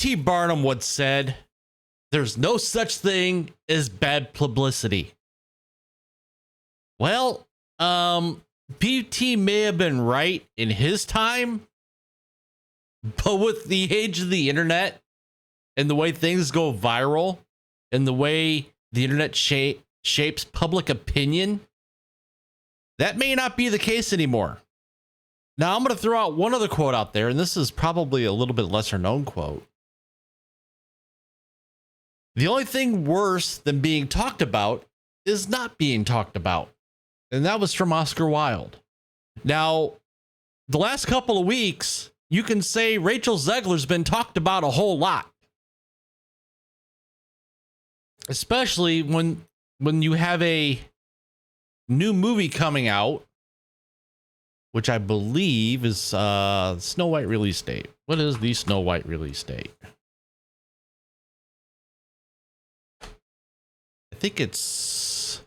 P.T. Barnum once said, "There's no such thing as bad publicity." Well, P.T. may have been right in his time, but with the age of the internet and the way things go viral and the way the internet shapes public opinion, that may not be the case anymore. Now, I'm going to throw out one other quote out there, and this is probably a little bit lesser known quote. The only thing worse than being talked about is not being talked about. And that was from Oscar Wilde. Now, the last couple of weeks, you can say Rachel Zegler's been talked about a whole lot. Especially when you have a new movie coming out, which I believe is Snow White release date. What is the Snow White release date? I think it's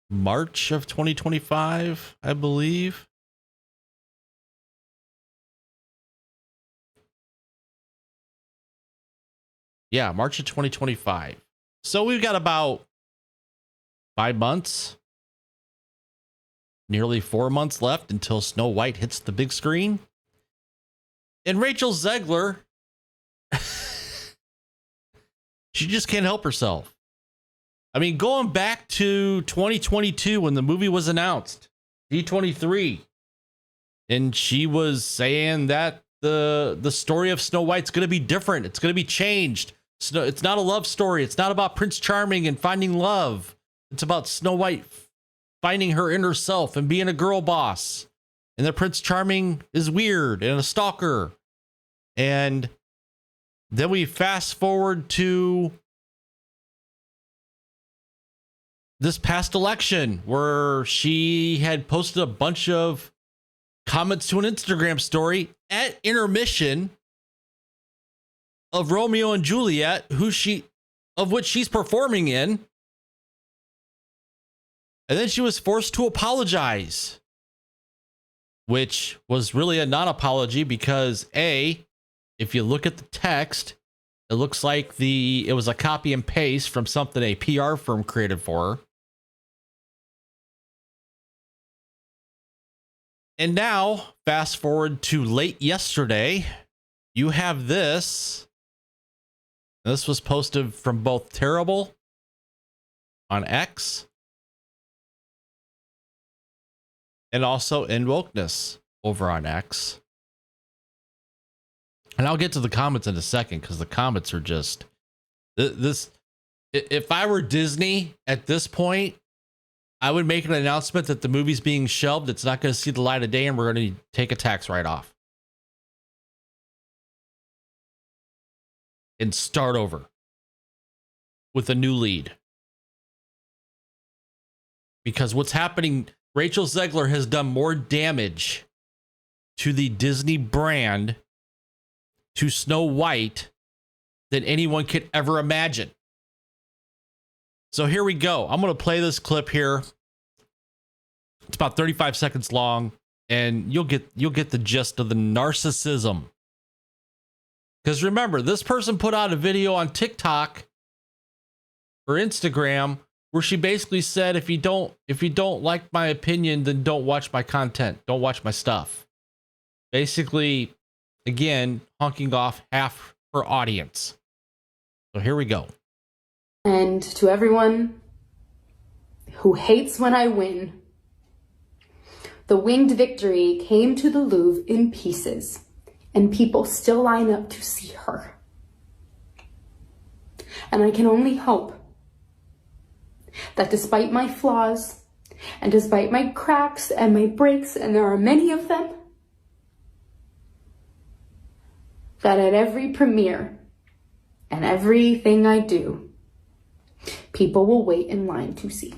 March of 2025, I believe. Yeah, March of 2025. So we've got about 5 months, nearly 4 months left until Snow White hits the big screen. And Rachel Zegler, she just can't help herself. I mean, going back to 2022 when the movie was announced, D23, and she was saying that the story of Snow White's going to be different. It's going to be changed. It's not a love story. It's not about Prince Charming and finding love. It's about Snow White finding her inner self and being a girl boss. And that Prince Charming is weird and a stalker. And then we fast forward to this past election where she had posted a bunch of comments to an Instagram story at intermission of Romeo and Juliet, of which she's performing in. And then she was forced to apologize, which was really a non-apology because A, if you look at the text, it looks like it was a copy and paste from something a PR firm created for her. And now, fast forward to late yesterday, you have this. This was posted from both Terrible on X and also in Wokeness over on X. And I'll get to the comments in a second because the comments are just this. If I were Disney at this point, I would make an announcement that the movie's being shelved. It's not going to see the light of day and we're going to take a tax write-off. And start over with a new lead. Because what's happening, Rachel Zegler has done more damage to the Disney brand, to Snow White, than anyone could ever imagine. So here we go. I'm going to play this clip here. It's about 35 seconds long, and you'll get the gist of the narcissism. Because remember, this person put out a video on TikTok or Instagram where she basically said, if you don't like my opinion, then don't watch my content. Don't watch my stuff. Basically, again, honking off half her audience. So here we go. And to everyone who hates when I win, the winged victory came to the Louvre in pieces, and people still line up to see her. And I can only hope that despite my flaws, and despite my cracks and my breaks, and there are many of them, that at every premiere and everything I do, people will wait in line to see.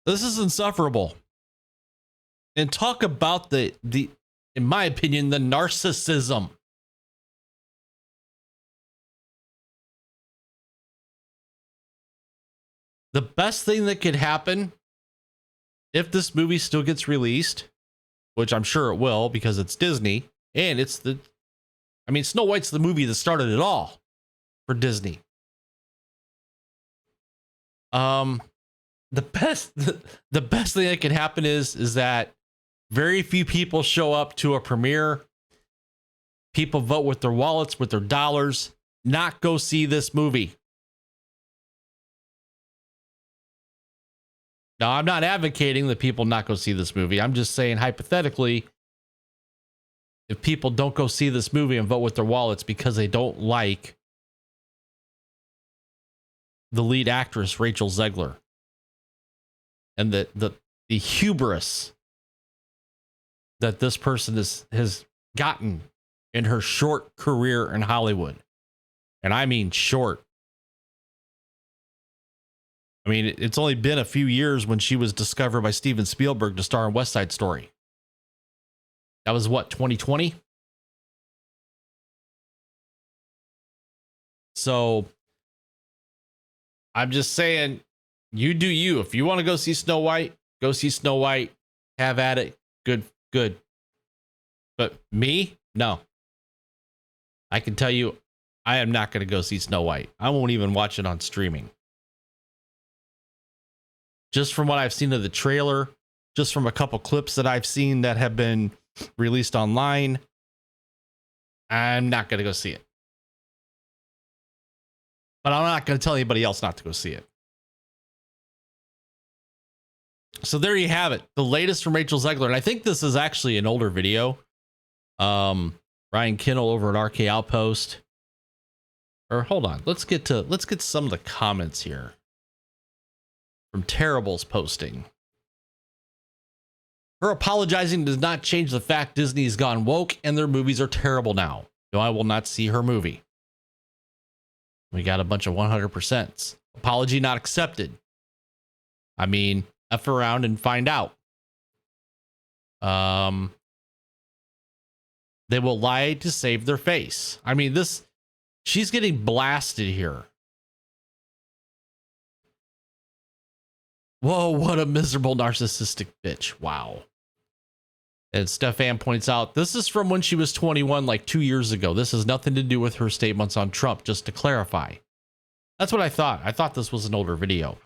This is insufferable. And talk about the in my opinion, the narcissism. The best thing that could happen if this movie still gets released, which I'm sure it will because it's Disney, and Snow White's the movie that started it all for Disney. The best thing that can happen is that very few people show up to a premiere. People vote with their wallets, with their dollars, not go see this movie. Now, I'm not advocating that people not go see this movie. I'm just saying, hypothetically, if people don't go see this movie and vote with their wallets because they don't like the lead actress, Rachel Zegler, and the hubris that this person has gotten in her short career in Hollywood. And I mean short. I mean, it's only been a few years when she was discovered by Steven Spielberg to star in West Side Story. That was what, 2020? So I'm just saying, you do you. If you want to go see Snow White, go see Snow White. Have at it. Good. But me, no. I can tell you, I am not going to go see Snow White. I won't even watch it on streaming. Just from what I've seen of the trailer, just from a couple clips that I've seen that have been released online, I'm not going to go see it. But I'm not going to tell anybody else not to go see it. So there you have it. The latest from Rachel Zegler. And I think this is actually an older video. Ryan Kinnell over at RK Outpost. Or hold on. Let's get some of the comments here. From Terrible's posting. Her apologizing does not change the fact Disney has gone woke and their movies are terrible now. No, I will not see her movie. We got a bunch of 100%. Apology not accepted. I mean, F around and find out. They will lie to save their face. I mean, she's getting blasted here. Whoa, what a miserable narcissistic bitch. Wow. And Stefan points out, this is from when she was 21, like 2 years ago. This has nothing to do with her statements on Trump, just to clarify. That's what I thought. I thought this was an older video.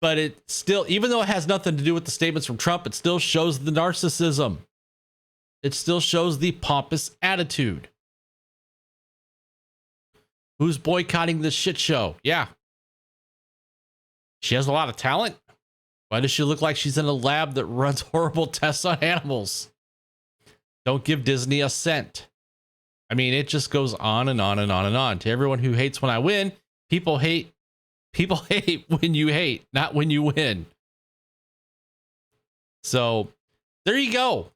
But it still, even though it has nothing to do with the statements from Trump, it still shows the narcissism. It still shows the pompous attitude. Who's boycotting this shit show? Yeah. She has a lot of talent. Why does she look like she's in a lab that runs horrible tests on animals? Don't give Disney a cent. I mean, it just goes on and on and on and on. To everyone who hates when I win, people hate when you hate, not when you win. So there you go.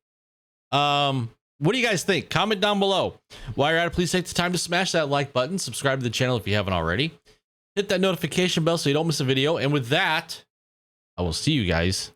What do you guys think? Comment down below. While you're at it, please take the time to smash that like button. Subscribe to the channel if you haven't already. Hit that notification bell so you don't miss a video. And with that, I will see you guys